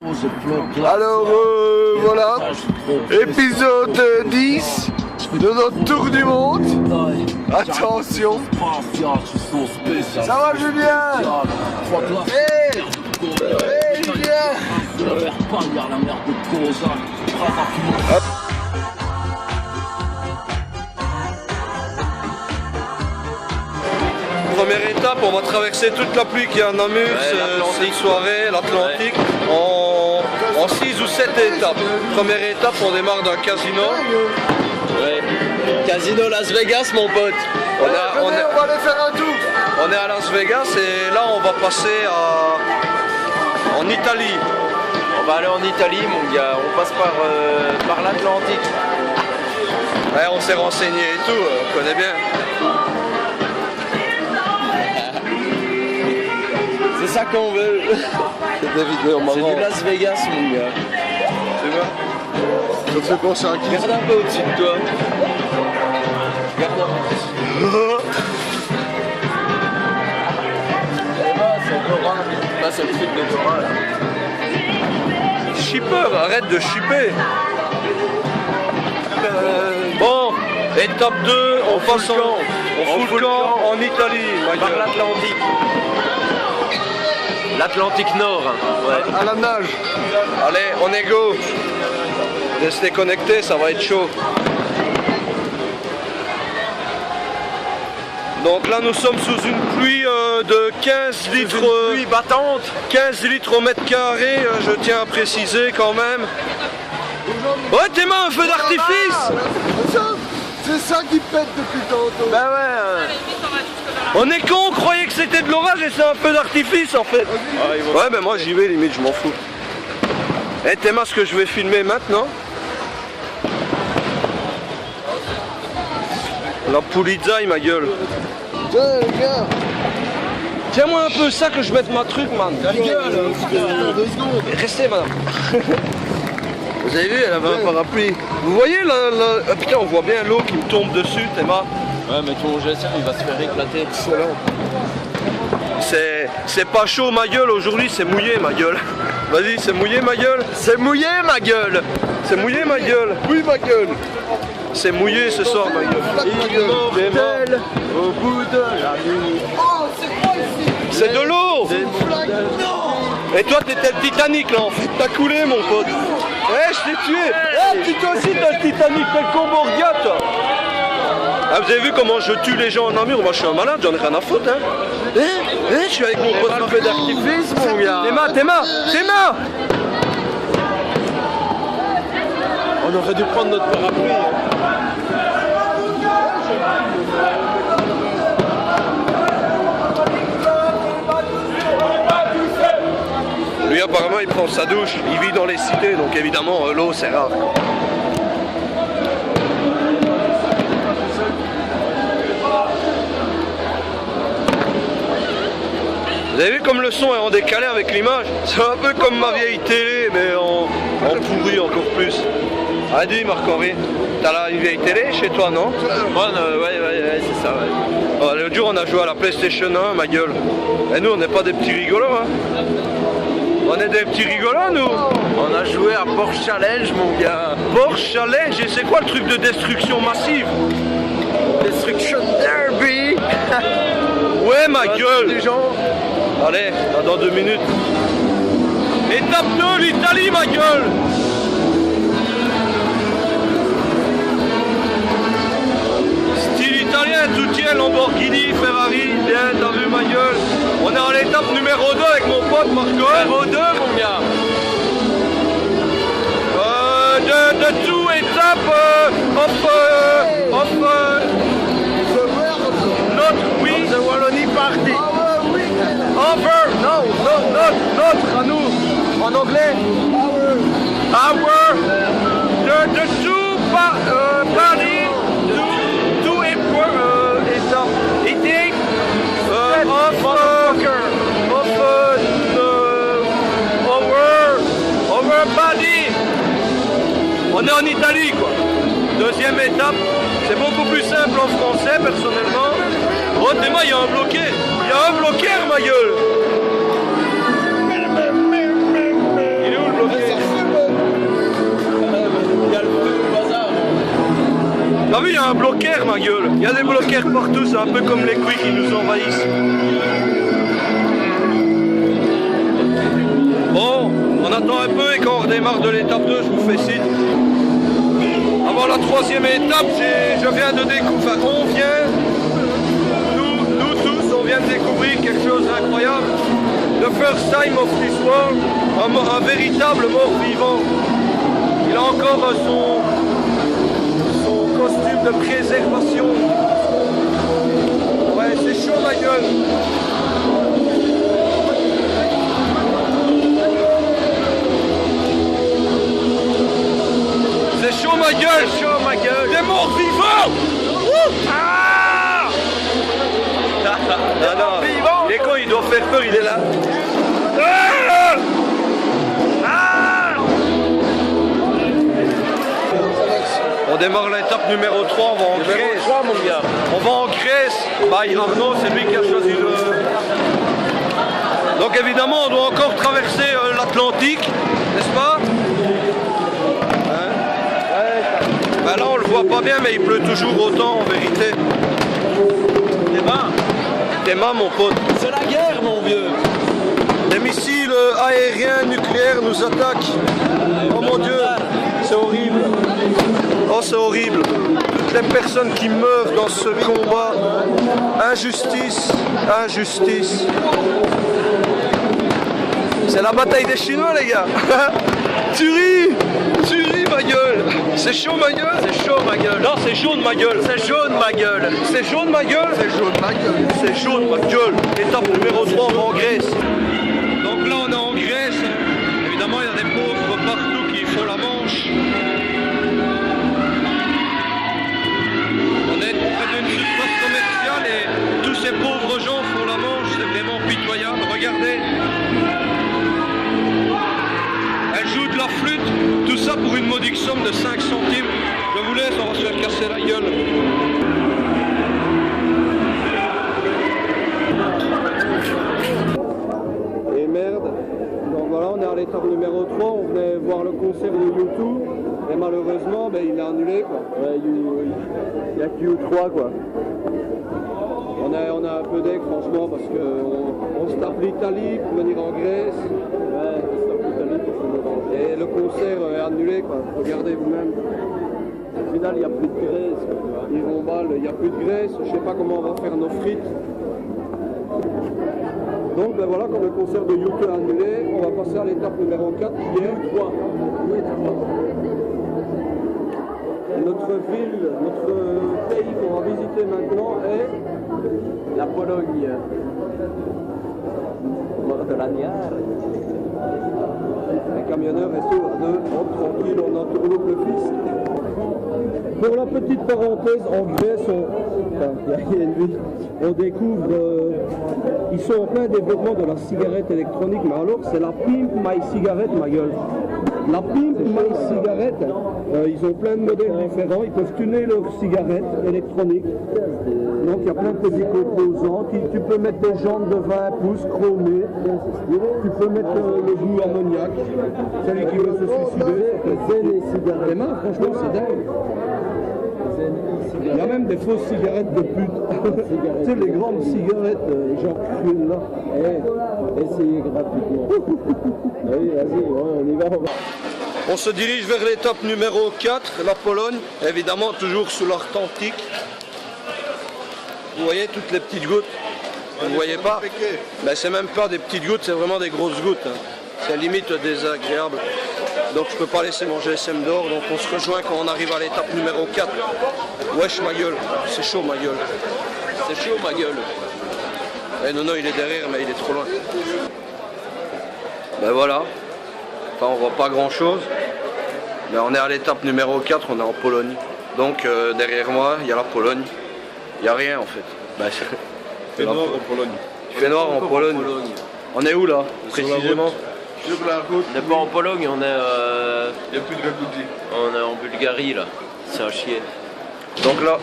Alors voilà, épisode 10 de notre tour du monde. Attention. Ça va Julien? Hey Julien. Première étape, on va traverser toute la pluie qu'il y a en Namur, cette soirée, l'Atlantique, en 6 ou 7 étapes. Première étape, on démarre d'un casino. Ouais. Casino Las Vegas, mon pote. On va aller faire un tour. On est à Las Vegas et là on va passer en Italie. On va aller en Italie, mon gars. On passe par l'Atlantique. Ouais, on s'est renseigné et tout, on connaît bien. C'est ça qu'on veut. C'est des vidéos C'est marrantes. du Las Vegas, mon gars. Tu vois? Ça te fait penser à qui? Regarde un peu au-dessus de toi. Regarde un peu. C'est Dora. Là, c'est le truc de Dora, là. Shipper, arrête de shipper. Bon, étape 2, on passe on fout le camp en Italie. Par l'Atlantique. L'Atlantique Nord. Ouais. À la nage. Allez, on est go. Restez connectés, ça va être chaud. Donc là nous sommes sous une pluie de 15 litres. Une pluie battante. 15 litres au mètre carré, je tiens à préciser quand même. Ouais, tes mains, un feu d'artifice. C'est ça qui pète depuis tantôt. Bah ouais. On est con, on croyait que c'était de l'orage et c'est un feu d'artifice en fait. Ouais, mais moi j'y vais limite, je m'en fous. Eh, t'es ce que je vais filmer maintenant. La poulizaille, ma gueule. Tiens les gars. Tiens-moi un peu ça que je mette ma truc, man. Ta gueule, 2 secondes. Restez, madame. Vous avez vu, elle avait un parapluie. Vous voyez ah, putain, on voit bien l'eau qui me tombe dessus, Théma. Ouais, mais ton GSM, il va se faire éclater. Excellent. C'est pas chaud, ma gueule. Aujourd'hui, c'est mouillé, ma gueule. Vas-y, c'est mouillé, ma gueule. C'est mouillé, ma gueule. C'est mouillé, ma gueule. Oui ma gueule. C'est mouillé ce soir, ma gueule. Flatte ma gueule. Mortel au bout de la nuit. Oh c'est quoi ici? C'est de l'eau. Flaque. Non. Et toi, t'étais le Titanic, là, en fait. T'as coulé, mon pote. Eh, je t'ai tué. Eh, toi aussi, t'as le Titanic. T'es le Comborgia, toi. Ah, vous avez vu comment je tue les gens en Namur? Moi, je suis un malade, j'en ai rien à foutre, hein. Je suis avec mon pote dans le feu d'artifice, mon gars. Théma. On aurait dû prendre notre parapluie. Lui, apparemment, il prend sa douche. Il vit dans les cités, donc évidemment, l'eau, c'est rare. Vous avez vu comme le son est en décalé avec l'image? C'est un peu comme ma vieille télé, mais en pourri encore plus. Ah, dis Marc-Henri, t'as là une vieille télé chez toi, non? Ouais, c'est ça, ouais. Oh, l'autre jour, on a joué à la PlayStation 1, ma gueule. Et nous, on n'est pas des petits rigolos, hein. On est des petits rigolos, nous. On a joué à Porsche Challenge, mon gars. Porsche Challenge, et c'est quoi le truc de destruction massive? Destruction Derby. Ouais, ma gueule. Les gens. Allez, dans 2 minutes. Étape 2, l'Italie, ma gueule. Style italien, tout Lamborghini, Ferrari, bien, t'as vu ma gueule. On est à l'étape numéro 2 avec mon pote Marco. Numéro 2, mon gars. De tout étape oui. The Wallonie Party. Ah ouais oui. Notre à nous, en anglais. Our, the two party, two eating our body. On est en Italie, quoi. Deuxième étape, c'est beaucoup plus simple en français, personnellement. Oh, Théma, il y a un bloqué. Il y a un bloqué, ma gueule. Il est où le a un bloqueur, ma gueule. Il y a des bloqueurs partout, c'est un peu comme les couilles qui nous envahissent. Bon, on attend un peu et quand on redémarre de l'étape 2, je vous fais signe. Avant la troisième étape, je viens de découvrir, nous tous, on vient de découvrir quelque chose d'incroyable. The first time of this world, un véritable mort-vivant. Il a encore son costume de préservation. Ouais, c'est chaud ma gueule. C'est chaud ma gueule, chaud ma gueule. Des morts vivants. Ah non, non. Il est con, il doit faire peur, il est là. Ah ah on démarre l'étape numéro 3, on va en Grèce. 3, mon gars. On va en Grèce. Bah, Arnaud, c'est lui qui a choisi le... Donc évidemment, on doit encore traverser l'Atlantique, n'est-ce pas? Bah là on le voit pas bien mais il pleut toujours autant en vérité. T'es mains mon pote. C'est la guerre mon vieux. Des missiles aériens nucléaires nous attaquent. Oh mon dieu, c'est horrible. Oh c'est horrible. Toutes les personnes qui meurent dans ce combat. Injustice, injustice. C'est la bataille des Chinois les gars. Tu ris ma gueule. C'est chaud ma gueule. C'est chaud ma gueule. Non c'est jaune ma gueule. C'est jaune ma gueule. C'est jaune ma gueule. C'est jaune ma gueule. C'est jaune ma gueule. Étape numéro 3, on va en Grèce. Donc là on est en Grèce. Évidemment il y a des pauvres partout qui font la manche. On est près d'une surface commerciale et tous ces pauvres gens font la manche. C'est vraiment pitoyable. Regardez. Elle joue de la flûte, tout ça pour une modique somme de 5 centimes. Je vous laisse, on va se faire casser la gueule. Et merde, donc voilà, on est à l'étape numéro 3, on venait voir le concert de U2 et malheureusement ben, il est annulé quoi. Ouais, il n'y a que U3 quoi. On a un peu d'aigle franchement parce qu'on se tape l'Italie pour venir en Grèce. Ouais, on se tape l'Italie pour venir en Grèce. Et le concert est annulé quoi, regardez vous-même. Au final il n'y a plus de Grèce. Ils vont mal, il n'y a plus de Grèce, je ne sais pas comment on va faire nos frites. Donc ben voilà, comme le concert de U2 est annulé, on va passer à l'étape numéro 4 qui est U3. Notre ville, notre pays qu'on va visiter maintenant est La Pologne. Bord de la Nière. un camionneur est sur à deux, hop, tranquille, on entourloupe le fils. Pour la petite parenthèse, en Grèce, on découvre, ils sont en plein développement de la cigarette électronique, mais alors c'est la Pimp My Cigarette, ma gueule. La Pimp My Cigarette, ils ont plein de modèles différents, ils peuvent tuner leurs cigarettes électroniques. Donc il y a plein de petits composants, tu peux mettre des jantes de 20 pouces chromées, tu peux mettre le goût ammoniaque, celui qui veut se suicider, les mains, franchement c'est dingue. Il y a même des fausses cigarettes de pute. Tu sais, les grandes cigarettes, genre cruelles là. Essayez gratuitement. Oui, vas-y, on y va. On se dirige vers l'étape numéro 4, la Pologne. Évidemment, toujours sous l'Atlantique. Vous voyez toutes les petites gouttes? Vous ne voyez pas? Ben, c'est même pas des petites gouttes, c'est vraiment des grosses gouttes. C'est limite désagréable. Donc je peux pas laisser mon GSM dehors, donc on se rejoint quand on arrive à l'étape numéro 4. Wesh ma gueule, c'est chaud ma gueule. C'est chaud ma gueule. Eh non, il est derrière, mais il est trop loin. Ben voilà. Enfin, on voit pas grand chose. Mais on est à l'étape numéro 4, on est en Pologne. Donc derrière moi, il y a la Pologne. Il n'y a rien en fait. Ben, C'est noir en Pologne. Il fait noir en Pologne. On est où là, précisément? Sur la route. On n'est pas en Pologne, on est, Il n'y a plus de Rakouti. on est en Bulgarie là. C'est un chier. Donc là,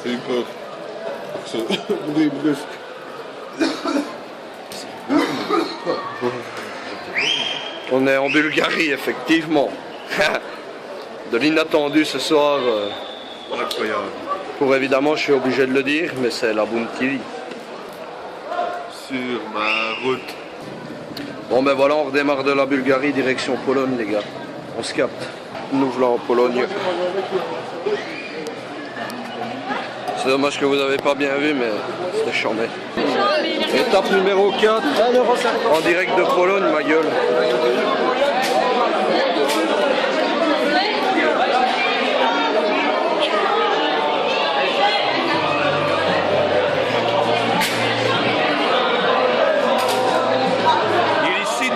J'ai eu peur. on est en Bulgarie effectivement. de l'inattendu ce soir. Incroyable. Pour évidemment, je suis obligé de le dire, mais c'est la Bounty. Sur ma route. Bon ben voilà, on redémarre de la Bulgarie, direction Pologne les gars. On se capte. Nous voilà en Pologne. C'est dommage que vous n'avez pas bien vu, mais c'était charmé. Étape numéro 4, en direct de Pologne, ma gueule.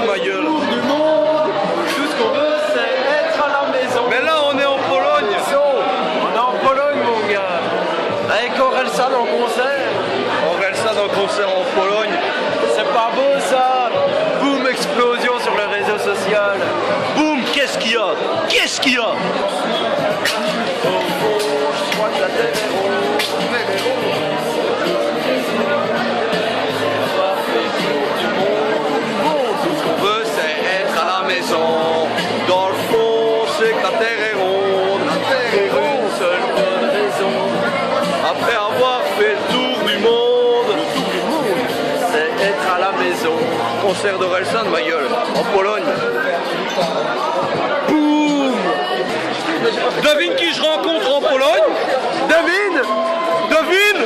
Ma gueule. Tout ce qu'on veut, c'est être à la maison. Mais là, on est en Pologne. On est en Pologne, mon gars. Avec Orelsan en concert. Orelsan en concert en Pologne. C'est pas beau, ça. Boum, explosion sur le réseau social. Boum, qu'est-ce qu'il y a? Qu'est-ce qu'il y a? Je crois que la terre est ronde. Dans le fond, c'est que la terre est ronde. La terre est ronde. Une seule bonne raison. Après avoir fait le tour du monde, c'est être à la maison. Concert d'Orelsan, ma gueule, en Pologne. Boum! Devine qui je rencontre en Pologne? Devine! Devine!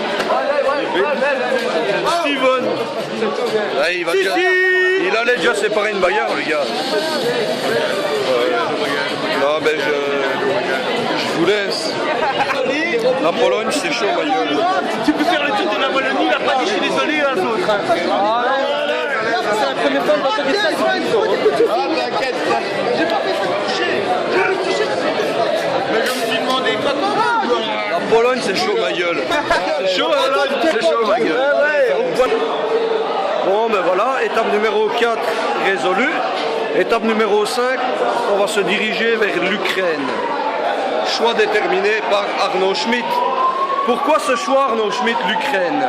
Steven! Ah, il va déjà... Il allait déjà séparer une bagarre, le gars. Non, ben je vous laisse. La Pologne, c'est chaud, ma gueule. Tu peux faire le tour de la Wallonie, il a pas dit je suis désolé à l'autre. C'est la première fois que je vais ça. Ah, t'inquiète, j'ai pas fait ça toucher. J'ai rien touché. Mais je me suis demandé pas comment. La Pologne, c'est chaud, ma gueule. C'est chaud, la Pologne, c'est chaud, ma gueule. Bon, ben voilà, étape numéro 4 résolue. Étape numéro 5, on va se diriger vers l'Ukraine. Choix déterminé par Arnaud Schmitt. Pourquoi ce choix, Arnaud Schmitt, l'Ukraine?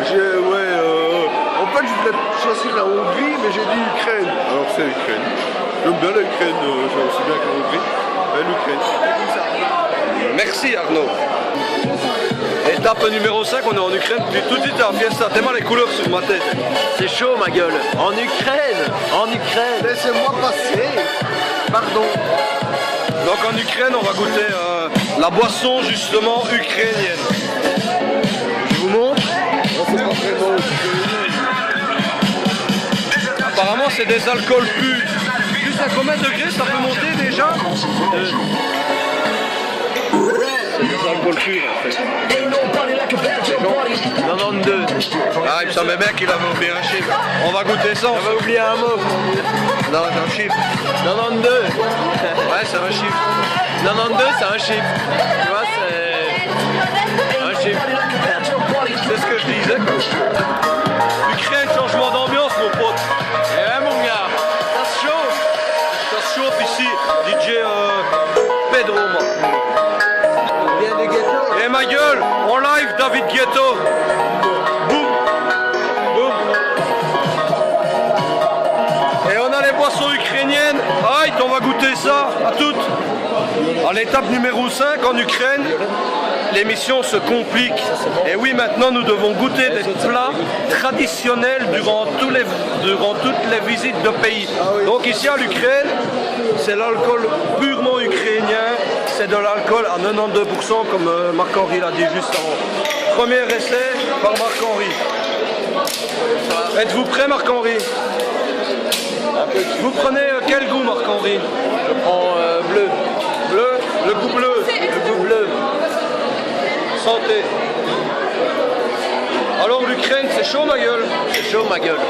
En fait, je voulais choisir la Hongrie, mais j'ai dit Ukraine. Alors c'est l'Ukraine. J'aime bien l'Ukraine, j'aime aussi bien que la Hongrie. L'Ukraine. Merci Arnaud. Étape numéro 5, on est en Ukraine, puis tout de suite à la fiesta, tellement les couleurs sur ma tête. C'est chaud, ma gueule. En Ukraine. En Ukraine. Laissez-moi passer. Pardon. Donc en Ukraine, on va goûter la boisson justement ukrainienne. Je vous montre. Apparemment, c'est des alcools purs. Jusqu'à combien de degrés ça peut monter déjà? C'est des alcools purs en fait. 92. Ah, il me semblait bien qu'il avait oublié un chiffre. On va goûter ça. J'avais oublié un mot. Non, c'est un chiffre. 92. Ouais, c'est un chiffre. 92, c'est un chiffre. Tu vois, c'est un chiffre. C'est ce que je disais. Ukraine, changement d'ambiance, mon pote. Eh, mon gars. Ça se chauffe. Ça se chauffe ici. DJ Pedro, moi. Et ma gueule, en live, David Guetto. Boum. Boum. Et on a les boissons ukrainiennes. Aïe, on va goûter ça à toutes. À l'étape numéro 5 en Ukraine, l'émission se complique. Et oui, maintenant nous devons goûter des plats traditionnels durant toutes les visites de pays. Donc ici à l'Ukraine, c'est l'alcool purement ukrainien. C'est de l'alcool à 92% comme Marc-Henri l'a dit juste avant. Premier essai par Marc-Henri. Êtes-vous prêt, Marc-Henri? Vous prenez quel goût, Marc-Henri? Je prends bleu. Bleu? Le goût bleu. Le goût bleu. Santé. Alors l'Ukraine, c'est chaud, ma gueule? C'est chaud, ma gueule.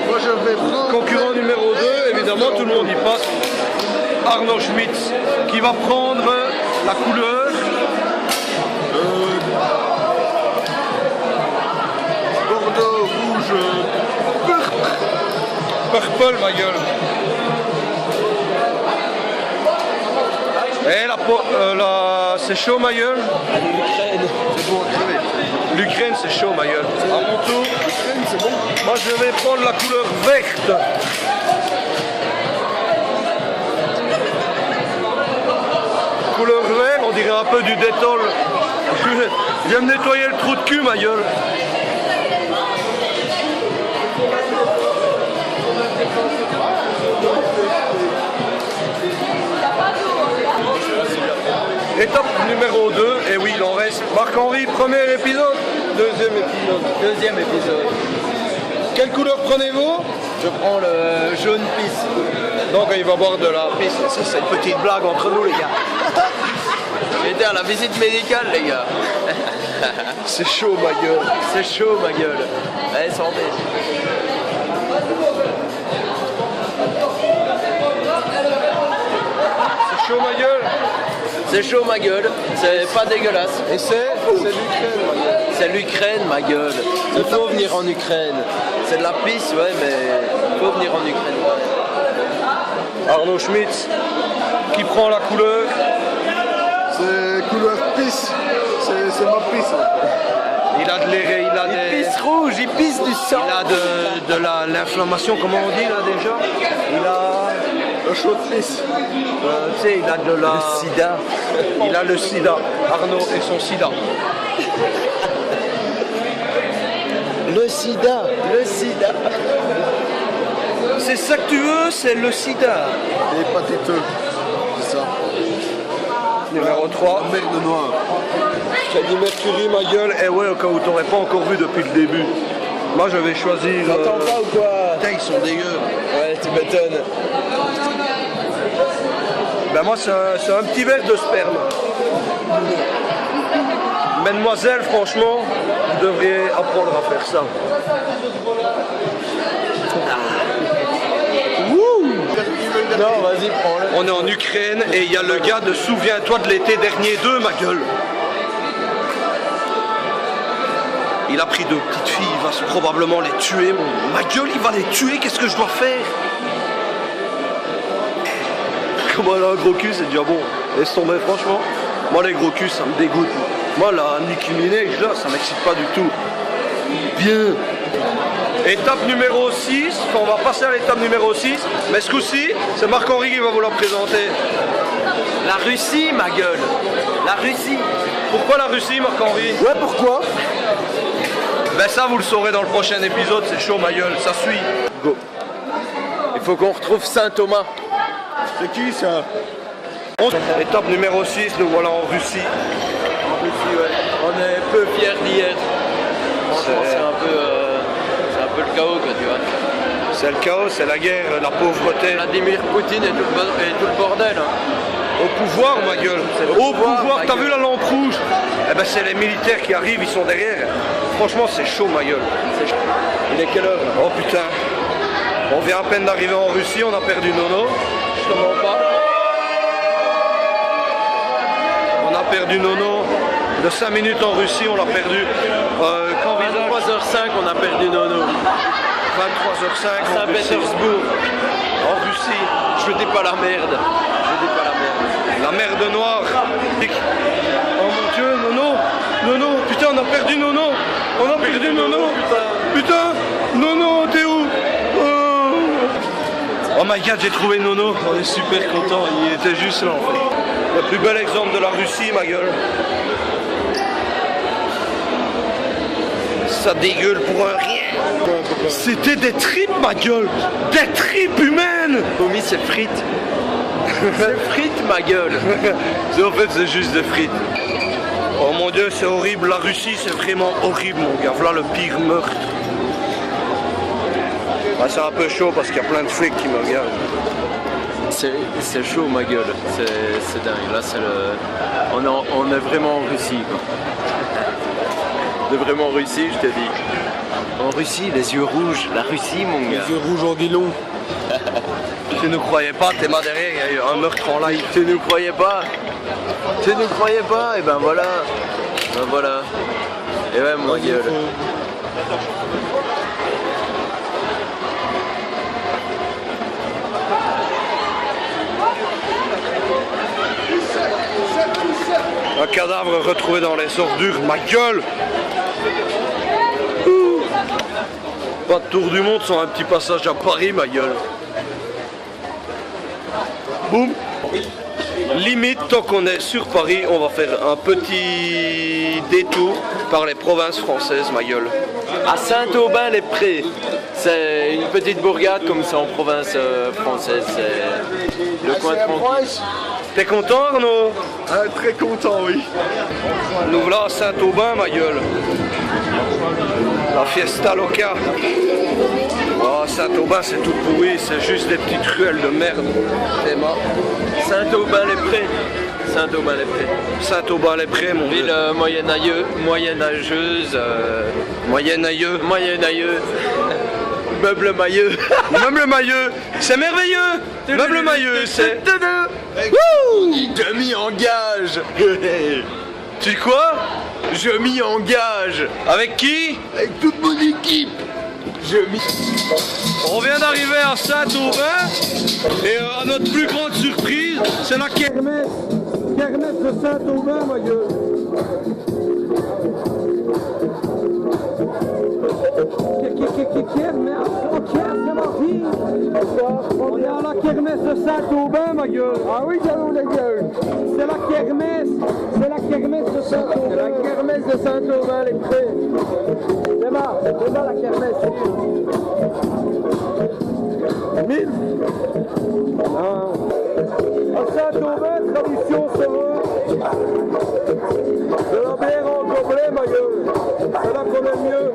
Moi, je vais prendre. Concurrent numéro 2, évidemment, tout le monde y passe. Arnaud Schmitt, qui va prendre la couleur. Bordeaux, rouge, Purple, ma gueule. Et c'est chaud, ma gueule. L'Ukraine, c'est chaud, ma gueule. À mon tour, c'est bon. moi je vais prendre la couleur verte. on dirait un peu du détol. Je viens me nettoyer le trou de cul, ma gueule. Étape numéro 2, et oui, il en reste. Marc-Henri, premier épisode. Deuxième épisode. Deuxième épisode. Quelle couleur prenez-vous? Je prends le jaune pisse. Donc il va boire de la pisse. Ça, c'est une petite blague entre nous, les gars. J'étais à la visite médicale, les gars. C'est chaud, ma gueule. C'est chaud, ma gueule. Allez, santé. C'est chaud, ma gueule. C'est chaud, ma gueule. C'est pas dégueulasse. Et c'est l'Ukraine, ma gueule. C'est l'Ukraine, ma gueule. Il faut venir en Ukraine. C'est de la pisse, ouais, mais il faut venir en Ukraine. Arnaud Schmitz, qui prend la couleur. C'est couleur pisse. C'est ma pisse. Il a de l'air, il a des... Il pisse rouge, il pisse du sang. Il a de l'inflammation, comment on dit là déjà? Il a... Le chaud de pisse. tu sais, il a de la... Le sida. Il a le sida. Arnaud et son sida. Le sida. Le sida. C'est ça que tu veux, c'est le sida. Hépatiteux. C'est ça. Numéro 3. La merde noire. Freddie Mercury, ma gueule. Eh ouais, au cas où t'aurais pas encore vu depuis le début. Moi, je vais choisir... T'entends pas ou quoi? Putain, ils sont dégueux. Ouais, tu m'étonnes. Ben moi, c'est un petit verre de sperme. Mademoiselle, franchement, vous devriez apprendre à faire ça. Non, vas-y, prends-le. On est en Ukraine et il y a le gars de Souviens-toi de l'été dernier 2, ma gueule. Il a pris 2 petites filles, il va probablement les tuer. Ma gueule, il va les tuer, qu'est-ce que je dois faire? Comme elle a un gros cul, c'est déjà bon. Laisse tomber, franchement. Moi, les gros culs, ça me dégoûte. Moi, la Nicki Minaj, là, ça m'excite pas du tout. Bien. Étape numéro 6, on va passer à l'étape numéro 6, mais ce coup-ci, c'est Marc-Henri qui va vous la présenter. La Russie, ma gueule. La Russie. Pourquoi la Russie, Marc-Henri? Ouais, pourquoi? Ben ça, vous le saurez dans le prochain épisode, c'est chaud, ma gueule, ça suit. Go. Il faut qu'on retrouve Saint-Thomas. C'est qui ça? Étape numéro 6, nous voilà en Russie. En Russie, ouais. On est peu fiers d'y être. Franchement, c'est un peu le chaos, quoi, tu vois. C'est le chaos, c'est la guerre, la pauvreté. Vladimir Poutine et tout le bordel. Hein. Au pouvoir, ma gueule. Au pouvoir, t'as vu la lampe rouge? Eh ben c'est les militaires qui arrivent, ils sont derrière. Franchement, c'est chaud, ma gueule. C'est chaud. Il est quelle heure là? Oh putain. On vient à peine d'arriver en Russie, on a perdu Nono. Je comprends pas. On a perdu Nono. De 5 minutes en Russie, on l'a perdu. Quand 23h05, on a perdu Nono. 23h05 en Russie. Saint-Pétersbourg. En Russie. Je dis pas la merde. Je dis pas la merde. La merde noire. Oh mon Dieu, Nono. Nono, putain, on a perdu Nono. On a perdu Nono. Putain, Nono, t'es où? Oh my god, j'ai trouvé Nono. On est super contents. Il était juste là en fait. Le plus bel exemple de la Russie, ma gueule. Ça dégueule pour un rien. C'était des tripes, ma gueule. Des tripes humaines. Tommy, c'est frites. C'est frites, ma gueule. En fait, c'est juste des frites. Oh mon Dieu, c'est horrible. La Russie, c'est vraiment horrible, mon gars. Voilà le pire meurtre. Bah, c'est un peu chaud parce qu'il y a plein de flics qui me regardent. C'est chaud, ma gueule. C'est dingue. Là, c'est le... on est vraiment en Russie, quoi. On est vraiment en Russie, je te dis. En Russie, les yeux rouges. La Russie, mon gars. Les yeux rouges en guilon. Tu ne croyais pas, t'es mal derrière, il y a eu un meurtre en live. Tu ne croyais pas? Tu ne croyais pas? Et ben voilà. Ben voilà. Et ouais, ma gueule. Un cadavre retrouvé dans les ordures, ma gueule. Ouh. Pas de tour du monde sans un petit passage à Paris, ma gueule. Boum. limite, tant qu'on est sur Paris, on va faire un petit détour par les provinces françaises, ma gueule. À Saint-Aubin-les-Prés. C'est une petite bourgade comme c'est en province française. C'est le coin de tranquille. T'es content, Arnaud? Ah, très content, oui. Nous voilà à Saint-Aubin, ma gueule. La fiesta loca. Oh, Saint-Aubin, c'est tout pourri, c'est juste des petites ruelles de merde. C'est mort. Saint-Aubin-les-Prés. Saint-Aubin-les-Prés. Saint-Aubin-les-Prés, mon Ville vieux. moyenâgeuse. Moyen-aïeux. Moyenâgeuse. Meuble mailleux. Meuble mailleux, c'est merveilleux. Meuble mailleux, c'est... Je m'y engage. Tu dis quoi? Je m'y engage. Avec qui? Avec toute mon équipe. On vient d'arriver à Saint-Aubin et à notre plus grande surprise, c'est la kermesse. Kermesse de Saint-Aubin, ma gueule. On est à la kermesse de Saint-Aubin, ma gueule. Ah oui, j'avoue, la gueule. C'est la kermesse. C'est la kermesse de Saint-Aubin. C'est la kermesse de Saint-Aubin, les prés. C'est là la kermesse. 1000. À Saint-Aubin, tradition sereine. De la bière en gobelet, ma gueule. C'est là qu'on aime mieux.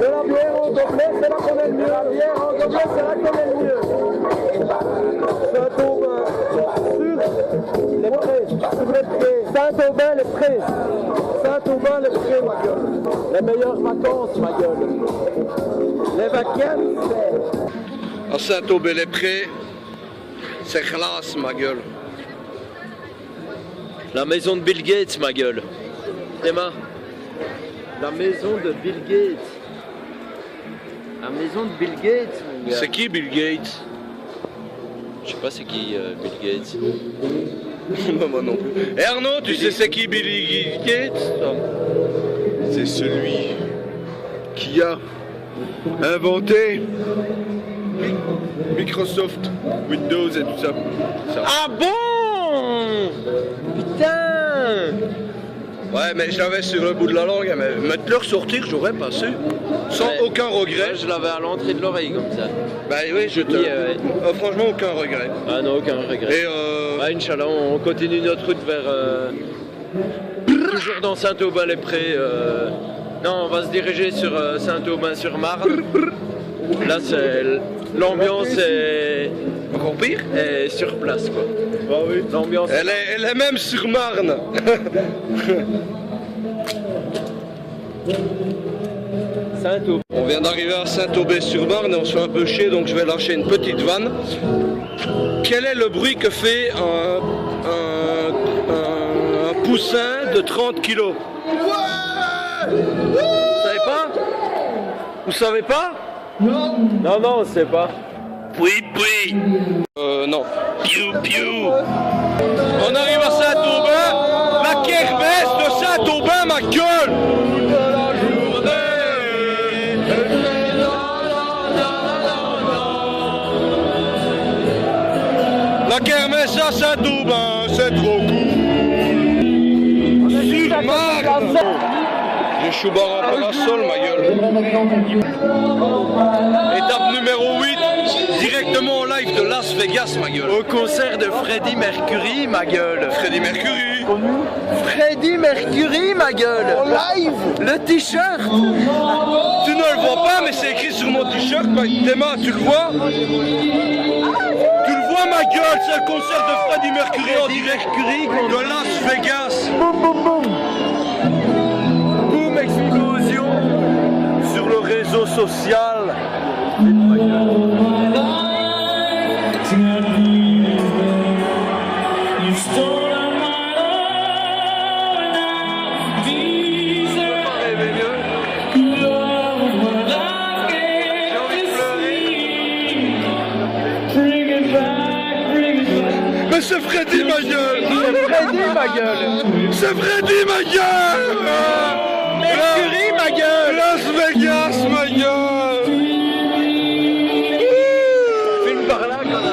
De la bière en gobelet, c'est là qu'on aime mieux. La bière en gobelet, c'est là qu'on aime mieux. Saint-Aubin, sur les prés. Sur les prés. Saint-Aubin, les prés. Saint-Aubin, les prés, ma gueule. Les meilleures vacances, ma gueule. Les vacances, c'est... À Saint-Aubin-les-Prés, c'est classe, ma gueule. La maison de Bill Gates, ma gueule. Emma. La maison de Bill Gates. La maison de Bill Gates, mon gars. C'est qui Bill Gates? Je sais pas c'est qui Bill Gates. Moi non plus. Et Arnaud, tu sais c'est qui Bill Gates? C'est celui qui a inventé Microsoft, Windows et tout ça. Ah bon? Putain! Ouais, mais je l'avais sur le bout de la langue, mais te le ressortir, j'aurais pas su. Sans Ouais. aucun regret. Ouais, je l'avais à l'entrée de l'oreille comme ça. Bah oui, je te. Oui, ouais. Franchement, aucun regret. Ah non, aucun regret. Et Inch'Allah, on continue notre route vers... toujours dans Saint-Aubin-les-Prés. Non, on va se diriger sur Saint-Aubin-sur-Marne. Là, c'est... L'ambiance est... encore pire. est sur place, quoi. Ah oui. L'ambiance... Elle est même sur Marne. Saint-Aubin. On vient d'arriver à Saint-Aubin-sur-Marne et on se fait un peu chier, donc je vais lâcher une petite vanne. Quel est le bruit que fait un poussin de 30 kilos? Vous savez pas? Vous savez pas? Non, on sait pas. Oui. Non. Piou, piou. On arrive à Saint-Aubin, la kermesse de Saint-Aubin, ma gueule. La kermesse à Saint-Aubin, c'est trop cool. Sur Marne. Je suis barre en parasol, ma gueule. Étape numéro 8, directement en live de Las Vegas, ma gueule. Au concert de Freddie Mercury, ma gueule. Freddie Mercury. Freddie Mercury, ma gueule. En live. Le t-shirt. Tu ne le vois pas, mais c'est écrit sur mon t-shirt. Théma, tu le vois? Tu le vois, ma gueule? C'est le concert de Freddie Mercury en direct de Las Vegas. Boum, boum, boum. Boum, explosion Sur le réseau social. Mais c'est Freddy, ma gueule! Freddie, ma gueule. C'est Freddy, ma gueule! Mercury, ma gueule. Las Vegas, ma gueule! Filme par là, quand même.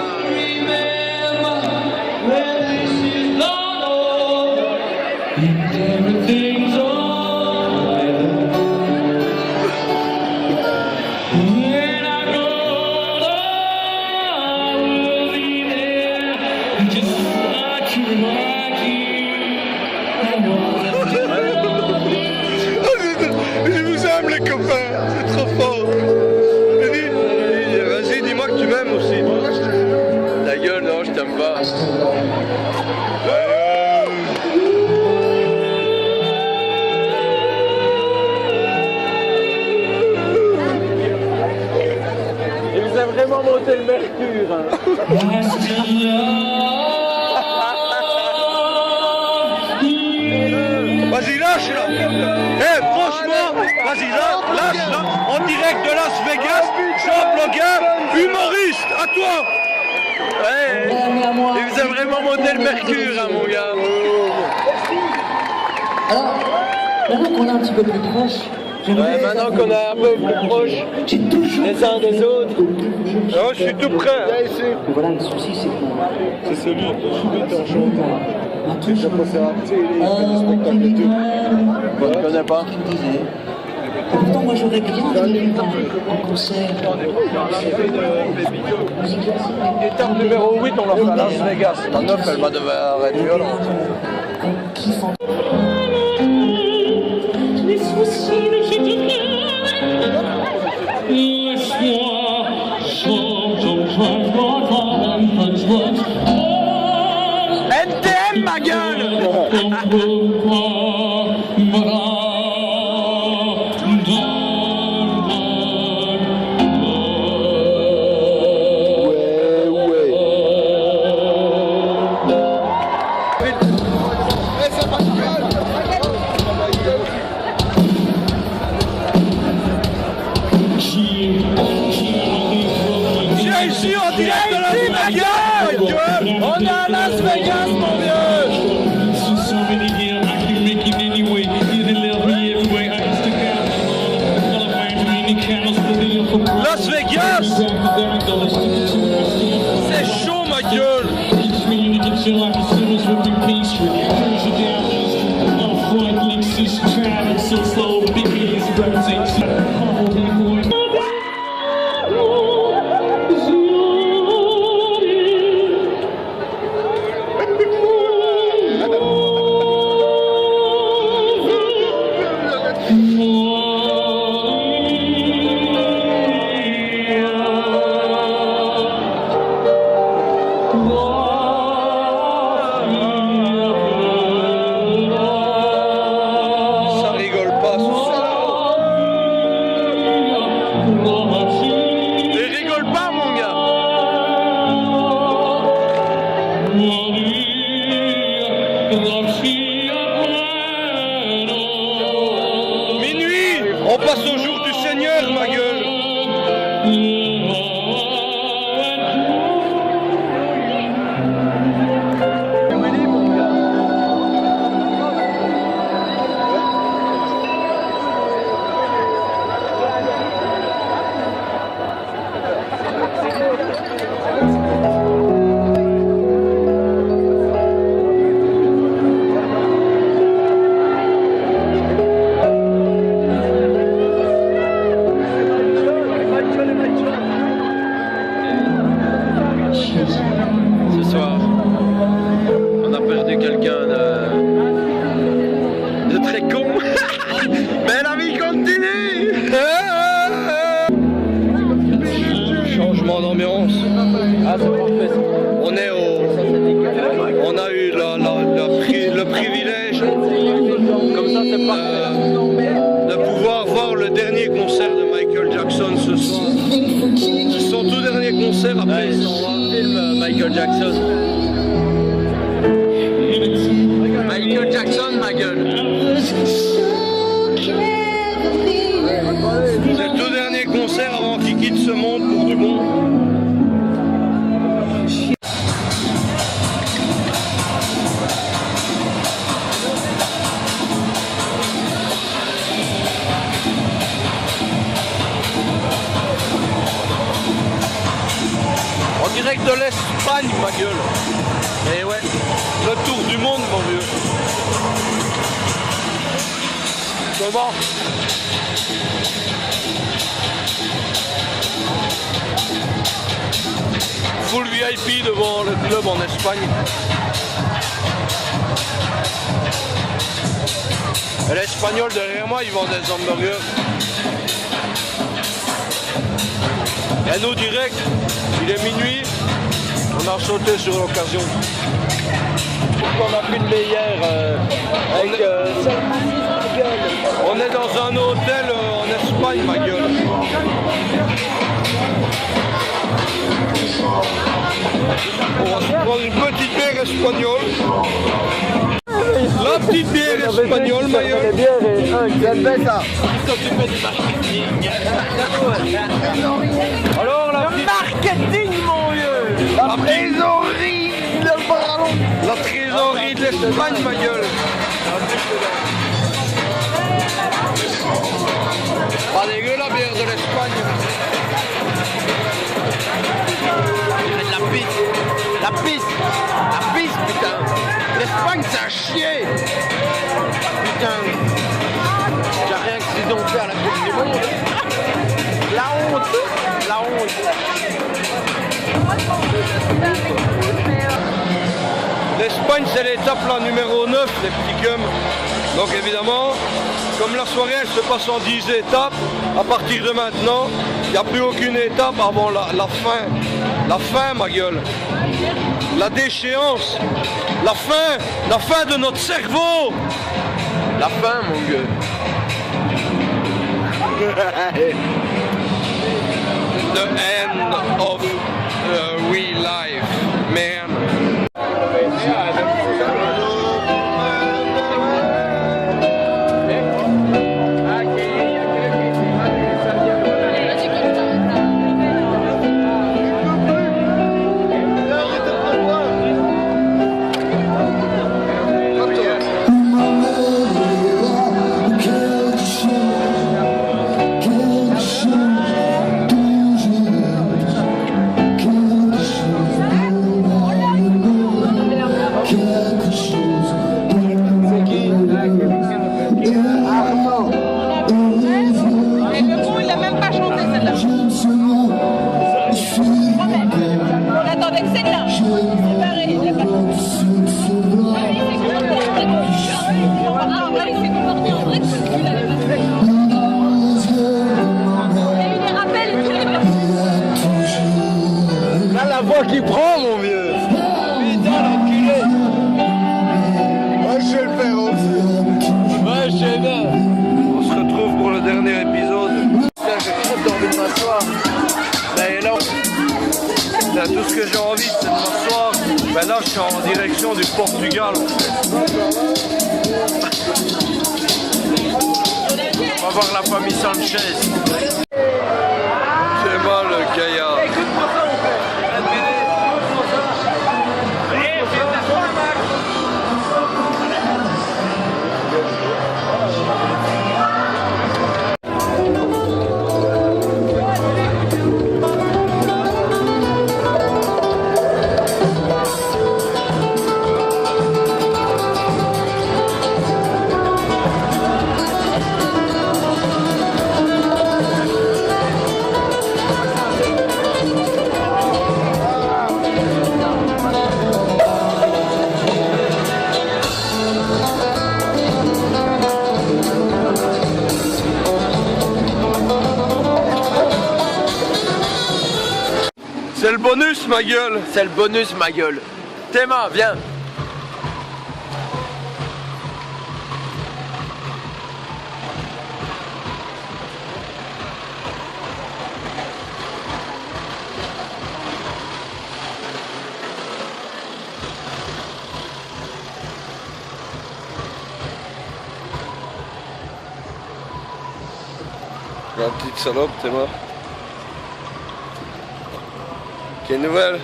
Trop fort. Vas-y, dis-moi que tu m'aimes aussi. Ta gueule, non, je t'aime pas. Il vous a vraiment monté le mercure. Hein. Vas-y, lâche là. Eh, franchement, vas-y, lâche là. En direct de Las Vegas, Jean Bloguin, humoriste, à toi. Ouais, il vous a vraiment monté le mercure, hein, mon gars. Alors, maintenant qu'on est un petit peu plus proche, Ouais, maintenant qu'on est un peu plus proche les uns des autres. Oh, je suis tout prêt. Hein. mais voilà, le souci c'est que C'est celui qui est en chantant. un truc C'est le spectacle de Dieu. Je ne connais pas. tu me disais. Et pourtant, moi j'aurais bien aimé un concert. Étape numéro 8, on l'a fait à Las Vegas. La 9, elle va devoir être violente. Qui font Les soucis de ce cœur. Laisse-moi NTM, ma gueule. Viens ici en direct de Las Vegas. On est à Las Vegas, mon vieux. So many years I can make it anyway. You done love me everywhere. I used to count all of my dreamy candles for the upper crust. Las Vegas. C'est chaud, ma gueule. Teach me to get you like a Simmons whipping pastry. Turns you down east. On a front Lexus, traveling so slow. Big ears representation. Humble boy. Ça rigole pas, ce soir. Et rigole pas, mon gars. Minuit, on passe au jour du Seigneur, ma gueule. Ce soir, on a perdu quelqu'un de très con. Mais la vie continue. Changement d'ambiance. On est on a eu le privilège de pouvoir voir le dernier concert de Michael Jackson ce soir. C'est son tout dernier concert après son Film Michael Jackson. Michael Jackson, ma gueule. C'est le tout dernier concert avant qu'il quitte ce monde pour du bon. En direct de l'Espagne, ma gueule. Et ouais, le tour du monde, mon vieux. Comment? Full VIP devant le club en Espagne. Et l'Espagnol derrière moi, il vend des hamburgers. Et nous direct, il est minuit, on a sauté sur l'occasion. On a pris une meilleure avec On est dans un hôtel en Espagne, ma gueule. On va se prendre une petite bière espagnole. La petite bière espagnole, ma gueule. Alors, la petite... marketing, mon vieux. La trésorerie de ballon. La trésorerie de l'Espagne, ma gueule. Pas dégueu la bière de l'Espagne. La piste, putain. L'Espagne, c'est un chier. Putain. J'ai rien que s'ils ont fait à la Coupe du Monde. La honte. L'Espagne, c'est l'étape la numéro 9, les petits cums. Donc évidemment, comme la soirée elle se passe en 10 étapes, à partir de maintenant, il n'y a plus aucune étape avant la fin. La fin, ma gueule. La déchéance. La fin de notre cerveau. La fin, mon gueule. The end of real life, man. La voix qui prend, mon vieux. Putain, l'enculé. Moi, je vais le faire aussi. Ouais, je sais bien. On se retrouve pour le dernier épisode. Putain, j'ai trop envie de m'asseoir. Mais là, tout ce que j'ai envie, c'est de m'asseoir. Ben là, je suis en direction du Portugal. On va voir la famille Sanchez. C'est mal, le gaillard. C'est le bonus, ma gueule. C'est le bonus, ma gueule. Théma, viens. La petite salope, t'es mort. Quelle nouvelle?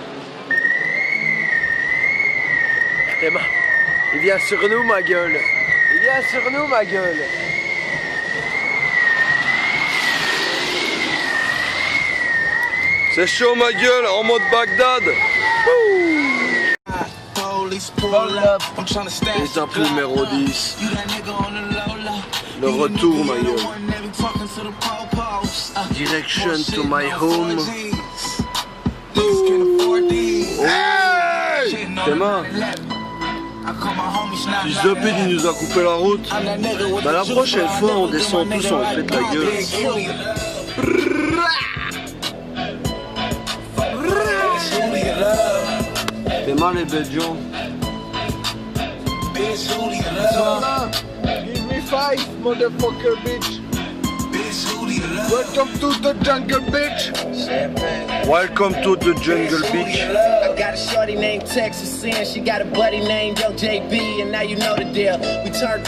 Théma, il vient sur nous, ma gueule. Il vient sur nous, ma gueule. C'est chaud, ma gueule, en mode Bagdad. Étape numéro 10. Le retour, ma gueule. Direction to my home. Hey! Théma, si The Pit il nous a coupé la route, bah la prochaine fois on descend tous, on pète la gueule. C'est mal les bêtes gens. Give me 5, motherfucker, bitch. Welcome to the jungle, bitch. Welcome to the jungle beach. I got a shorty named Texas, and she got a buddy named Yo JB, and now you know the deal. We turned